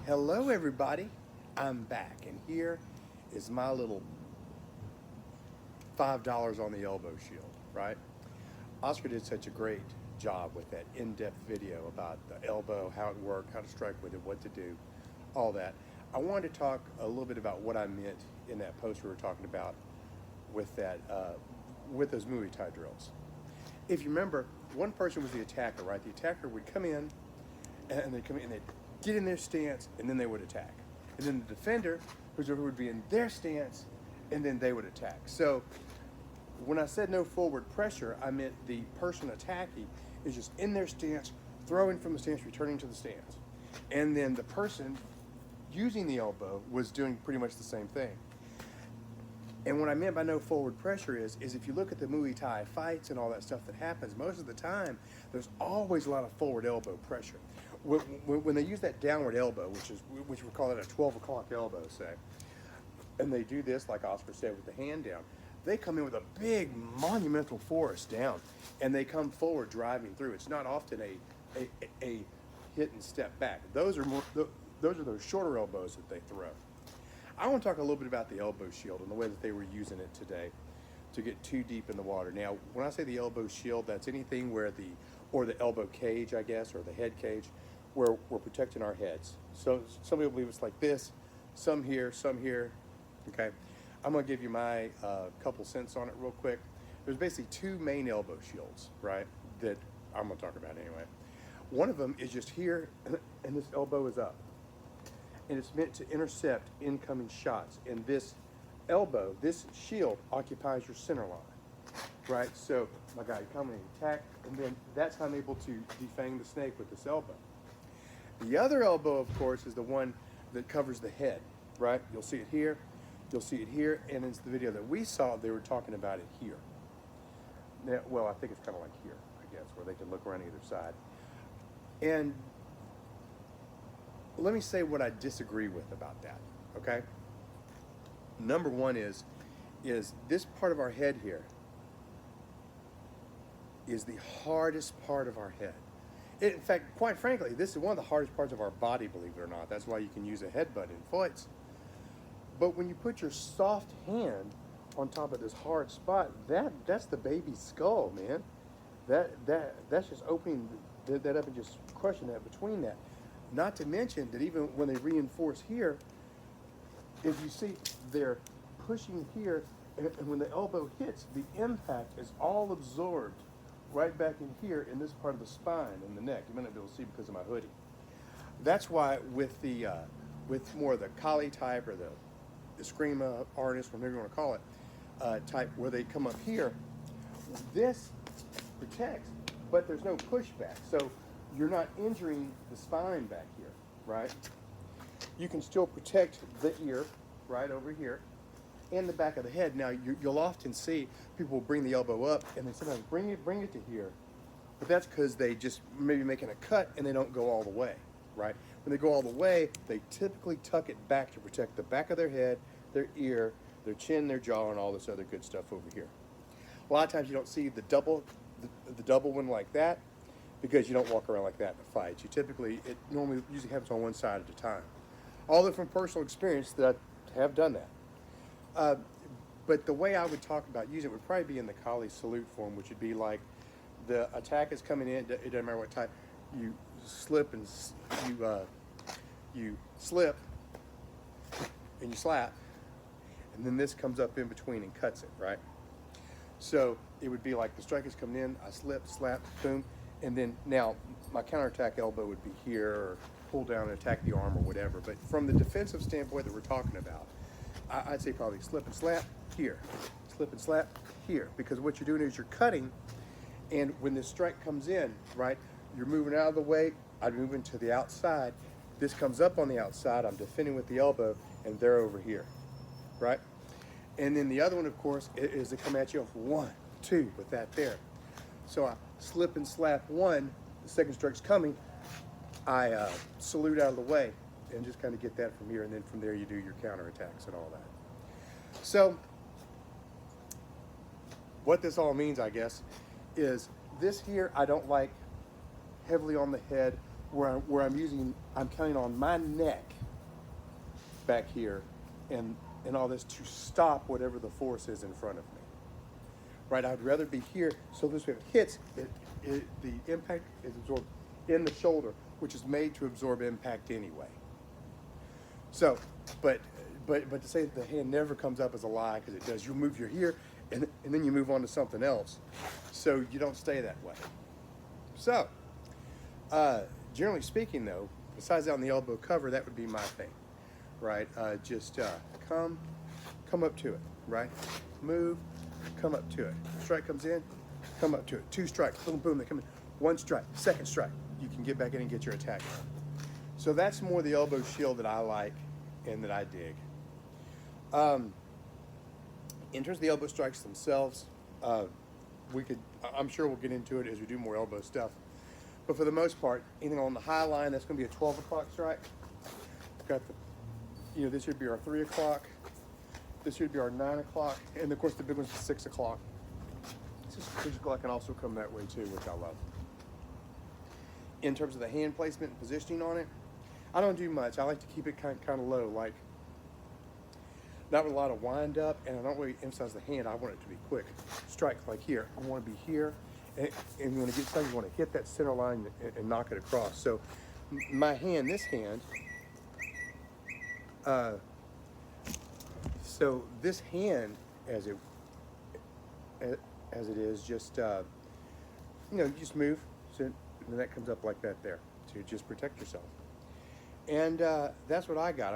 Hello everybody, I'm back and here is my little $5 on the elbow shield, right? Oscar did such a great job with that in-depth video about the elbow, how it worked, how to strike with it, what to do, all that. I wanted to talk a little bit about what I meant in that post we were talking about with that, with those Muay Thai drills. If you remember, one person was the attacker, right? The attacker would come in and they'd come in and they'd get in their stance and then they would attack. And then the defender would be in their stance and then they would attack. So when I said no forward pressure, I meant the person attacking is just in their stance, throwing from the stance, returning to the stance. And then the person using the elbow was doing pretty much the same thing. And what I meant by no forward pressure is if you look at the Muay Thai fights and all that stuff that happens, most of the time, there's always a lot of forward elbow pressure. When they use that downward elbow, which we call it a 12 o'clock elbow, say, and they do this, like Oscar said, with the hand down, they come in with a big monumental force down, and they come forward driving through. It's not often a hit and step back. Those are those shorter elbows that they throw. I want to talk a little bit about the elbow shield and the way that they were using it today to get too deep in the water. Now, when I say the elbow shield, that's anything where or the elbow cage, I guess, or the head cage, where we're protecting our heads. So some people believe it's like this, some here, okay? I'm gonna give you my couple cents on it real quick. There's basically two main elbow shields, right, that I'm gonna talk about anyway. One of them is just here, and this elbow is up. And it's meant to intercept incoming shots. And this elbow, this shield, occupies your center line, right? So my guy, you come and attack, and then that's how I'm able to defang the snake with this elbow. The other elbow, of course, is the one that covers the head, right? You'll see it here, and it's the video that we saw, they were talking about it here. Now, well, I think it's kind of like here, I guess, where they can look around either side. And let me say what I disagree with about that, okay? Number one is this part of our head here is the hardest part of our head. In fact, quite frankly, this is one of the hardest parts of our body, believe it or not. That's why you can use a headbutt in fights. But when you put your soft hand on top of this hard spot, that's the baby's skull, man. That's just opening that up and just crushing that between that. Not to mention that even when they reinforce here, if you see, they're pushing here, and when the elbow hits, the impact is all absorbed right back in here in this part of the spine and the neck. You might not be able to see because of my hoodie. That's why with more of the Kali type or the Eskrima artist, whatever you want to call it, type where they come up here, this protects, but there's no pushback. So you're not injuring the spine back here, right? You can still protect the ear right over here and the back of the head. Now, you'll often see people bring the elbow up and they sometimes bring it to here, but that's because they just maybe making a cut and they don't go all the way, right? When they go all the way, they typically tuck it back to protect the back of their head, their ear, their chin, their jaw, and all this other good stuff over here. A lot of times you don't see the double one like that, because you don't walk around like that in a fight. It normally usually happens on one side at a time. Although from personal experience that I have done that. But the way I would talk about using it would probably be in the Kali salute form, which would be like the attack is coming in, it doesn't matter what type, you slip and you slip and you slap, and then this comes up in between and cuts it, right? So it would be like the strike is coming in, I slip, slap, boom, and then now my counterattack elbow would be here or pull down and attack the arm or whatever. But from the defensive standpoint that we're talking about, I'd say probably slip and slap here, slip and slap here, because what you're doing is you're cutting, and when this strike comes in, right, you're moving out of the way, I'm moving to the outside, this comes up on the outside, I'm defending with the elbow, and they're over here, right? And then the other one, of course, is to come at you off 1, 2, with that there. So I slip and slap one, the second strike's coming, I salute out of the way and just kind of get that from here, and then from there you do your counterattacks and all that. So what this all means, I guess, is this here I don't like heavily on the head where I'm counting on my neck back here and all this to stop whatever the force is in front of me. Right, I'd rather be here so this way if it hits, the impact is absorbed in the shoulder, which is made to absorb impact anyway. So, but to say that the hand never comes up is a lie, because it does. You move your here, and then you move on to something else. So you don't stay that way. So, generally speaking though, besides on the elbow cover, that would be my thing, right? Just come up to it, right? Move, come up to it. Strike comes in, come up to it. 2 strikes, boom, boom, they come in. 1 strike, 2nd strike. You can get back in and get your attack. So that's more the elbow shield that I like and that I dig. In terms of the elbow strikes themselves, I'm sure we'll get into it as we do more elbow stuff. But for the most part, anything on the high line, that's going to be a 12 o'clock strike. Got the, this should be our 3 o'clock. This should be our 9 o'clock. And of course, the big one's 6 o'clock. Surgical can also come that way too, which I love. In terms of the hand placement and positioning on it, I don't do much. I like to keep it kind of low, like not with a lot of wind up, and I don't really emphasize the hand. I want it to be quick. Strike like here. I want to be here, and when it gets done, you want to hit that center line and knock it across. So my hand, this hand, so this hand, as it is, just you just move, so then that comes up like that there to just protect yourself. And that's what I got.